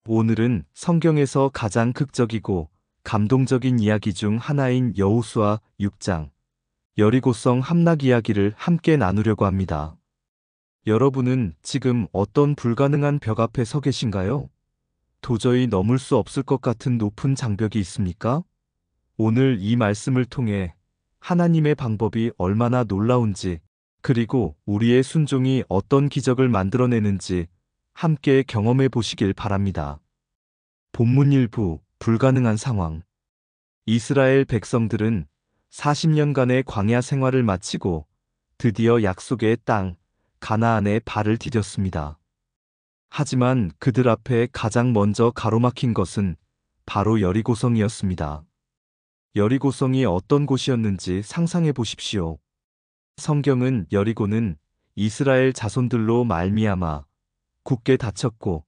오늘은 성경에서 가장 극적이고 감동적인 이야기 중 하나인 여호수아 6장, 여리고성 함락 이야기를 함께 나누려고 합니다. 여러분은 지금 어떤 불가능한 벽 앞에 서 계신가요? 도저히 넘을 수 없을 것 같은 높은 장벽이 있습니까? 오늘 이 말씀을 통해 하나님의 방법이 얼마나 놀라운지, 그리고 우리의 순종이 어떤 기적을 만들어내는지 함께 경험해 보시길 바랍니다. 본문 1부, 불가능한 상황. 이스라엘 백성들은 40년간의 광야 생활을 마치고 드디어 약속의 땅, 가나안에 발을 디뎠습니다. 하지만 그들 앞에 가장 먼저 가로막힌 것은 바로 여리고성이었습니다. 여리고성이 어떤 곳이었는지 상상해 보십시오. 성경은 여리고는 이스라엘 자손들로 말미암아 굳게 닫혔고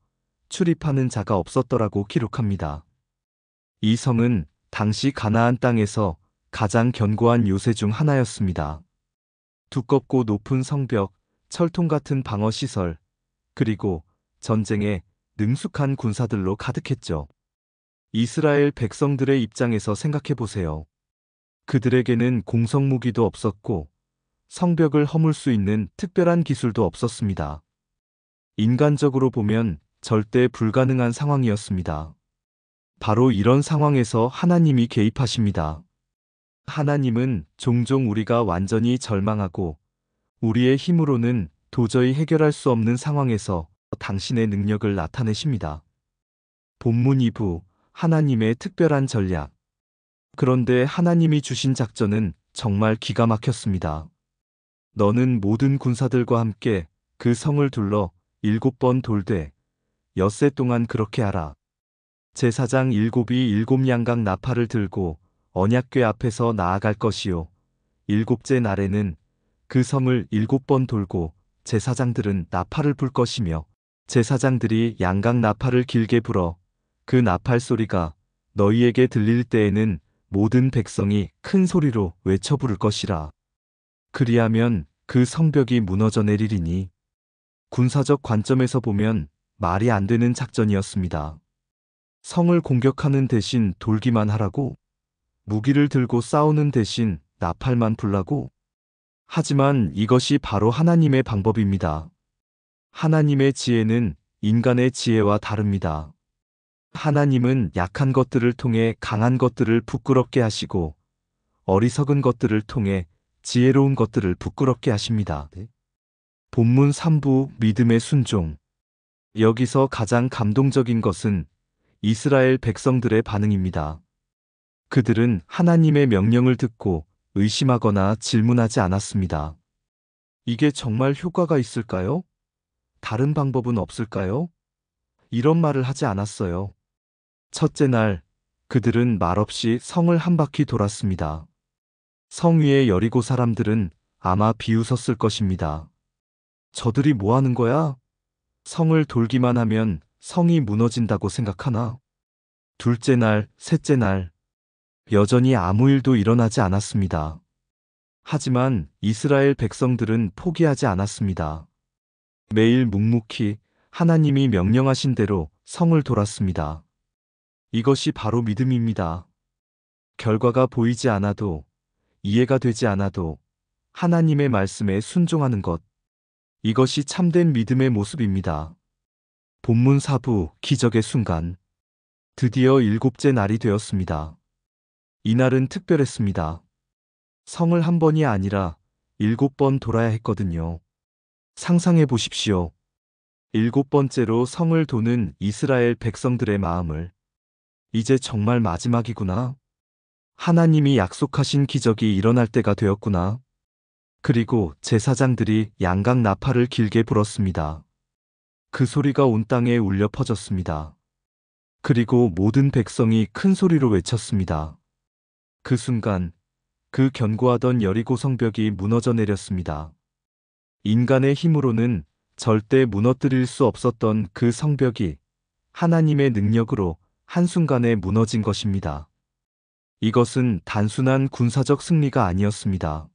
출입하는 자가 없었더라고 기록합니다. 이 성은 당시 가나안 땅에서 가장 견고한 요새 중 하나였습니다. 두껍고 높은 성벽, 철통 같은 방어 시설, 그리고 전쟁에 능숙한 군사들로 가득했죠. 이스라엘 백성들의 입장에서 생각해 보세요. 그들에게는 공성무기도 없었고 성벽을 허물 수 있는 특별한 기술도 없었습니다. 인간적으로 보면 절대 불가능한 상황이었습니다. 바로 이런 상황에서 하나님이 개입하십니다. 하나님은 종종 우리가 완전히 절망하고 우리의 힘으로는 도저히 해결할 수 없는 상황에서 당신의 능력을 나타내십니다. 본문 2부, 하나님의 특별한 전략. 그런데 하나님이 주신 작전은 정말 기가 막혔습니다. 너는 모든 군사들과 함께 그 성을 둘러 7번 돌되 엿새 동안 그렇게 하라. 제사장 7이 7양각 나팔을 들고 언약궤 앞에서 나아갈 것이요. 7째 날에는 그 성을 7번 돌고 제사장들은 나팔을 불 것이며 제사장들이 양각 나팔을 길게 불어 그 나팔 소리가 너희에게 들릴 때에는 모든 백성이 큰 소리로 외쳐 부를 것이라. 그리하면 그 성벽이 무너져 내리리니. 군사적 관점에서 보면 말이 안 되는 작전이었습니다. 성을 공격하는 대신 돌기만 하라고? 무기를 들고 싸우는 대신 나팔만 불라고? 하지만 이것이 바로 하나님의 방법입니다. 하나님의 지혜는 인간의 지혜와 다릅니다. 하나님은 약한 것들을 통해 강한 것들을 부끄럽게 하시고 어리석은 것들을 통해 지혜로운 것들을 부끄럽게 하십니다. 본문 3부, 믿음의 순종. 여기서 가장 감동적인 것은 이스라엘 백성들의 반응입니다. 그들은 하나님의 명령을 듣고 의심하거나 질문하지 않았습니다. 이게 정말 효과가 있을까요? 다른 방법은 없을까요? 이런 말을 하지 않았어요. 첫째 날, 그들은 말없이 성을 한 바퀴 돌았습니다. 성 위의 여리고 사람들은 아마 비웃었을 것입니다. 저들이 뭐 하는 거야? 성을 돌기만 하면 성이 무너진다고 생각하나? 둘째 날, 셋째 날, 여전히 아무 일도 일어나지 않았습니다. 하지만 이스라엘 백성들은 포기하지 않았습니다. 매일 묵묵히 하나님이 명령하신 대로 성을 돌았습니다. 이것이 바로 믿음입니다. 결과가 보이지 않아도, 이해가 되지 않아도 하나님의 말씀에 순종하는 것. 이것이 참된 믿음의 모습입니다. 본문 4부, 기적의 순간. 드디어 7째 날이 되었습니다. 이날은 특별했습니다. 성을 한 번이 아니라 7번 돌아야 했거든요. 상상해 보십시오. 7번째로 성을 도는 이스라엘 백성들의 마음을. 이제 정말 마지막이구나. 하나님이 약속하신 기적이 일어날 때가 되었구나. 그리고 제사장들이 양각 나팔을 길게 불었습니다. 그 소리가 온 땅에 울려 퍼졌습니다. 그리고 모든 백성이 큰 소리로 외쳤습니다. 그 순간 그 견고하던 여리고 성벽이 무너져 내렸습니다. 인간의 힘으로는 절대 무너뜨릴 수 없었던 그 성벽이 하나님의 능력으로 한순간에 무너진 것입니다. 이것은 단순한 군사적 승리가 아니었습니다.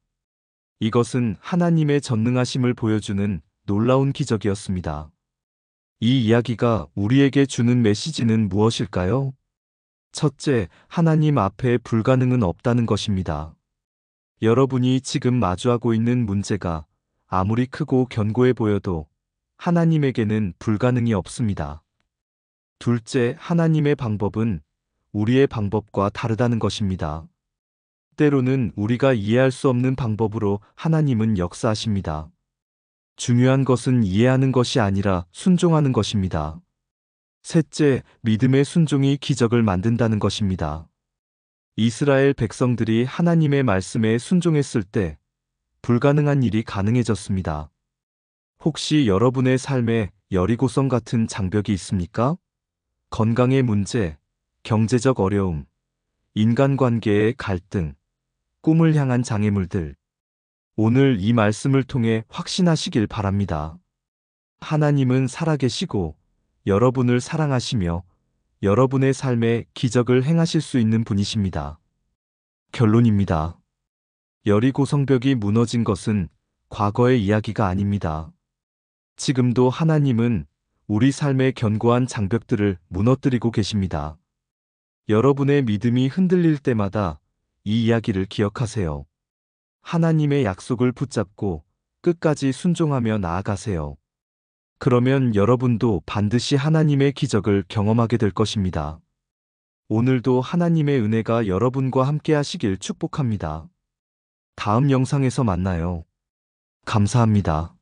이것은 하나님의 전능하심을 보여주는 놀라운 기적이었습니다. 이 이야기가 우리에게 주는 메시지는 무엇일까요? 첫째, 하나님 앞에 불가능은 없다는 것입니다. 여러분이 지금 마주하고 있는 문제가 아무리 크고 견고해 보여도 하나님에게는 불가능이 없습니다. 둘째, 하나님의 방법은 우리의 방법과 다르다는 것입니다. 때로는 우리가 이해할 수 없는 방법으로 하나님은 역사하십니다. 중요한 것은 이해하는 것이 아니라 순종하는 것입니다. 셋째, 믿음의 순종이 기적을 만든다는 것입니다. 이스라엘 백성들이 하나님의 말씀에 순종했을 때 불가능한 일이 가능해졌습니다. 혹시 여러분의 삶에 여리고성 같은 장벽이 있습니까? 건강의 문제, 경제적 어려움, 인간관계의 갈등, 꿈을 향한 장애물들. 오늘 이 말씀을 통해 확신하시길 바랍니다. 하나님은 살아계시고 여러분을 사랑하시며 여러분의 삶에 기적을 행하실 수 있는 분이십니다. 결론입니다. 여리고 성벽이 무너진 것은 과거의 이야기가 아닙니다. 지금도 하나님은 우리 삶의 견고한 장벽들을 무너뜨리고 계십니다. 여러분의 믿음이 흔들릴 때마다 이 이야기를 기억하세요. 하나님의 약속을 붙잡고 끝까지 순종하며 나아가세요. 그러면 여러분도 반드시 하나님의 기적을 경험하게 될 것입니다. 오늘도 하나님의 은혜가 여러분과 함께 하시길 축복합니다. 다음 영상에서 만나요. 감사합니다.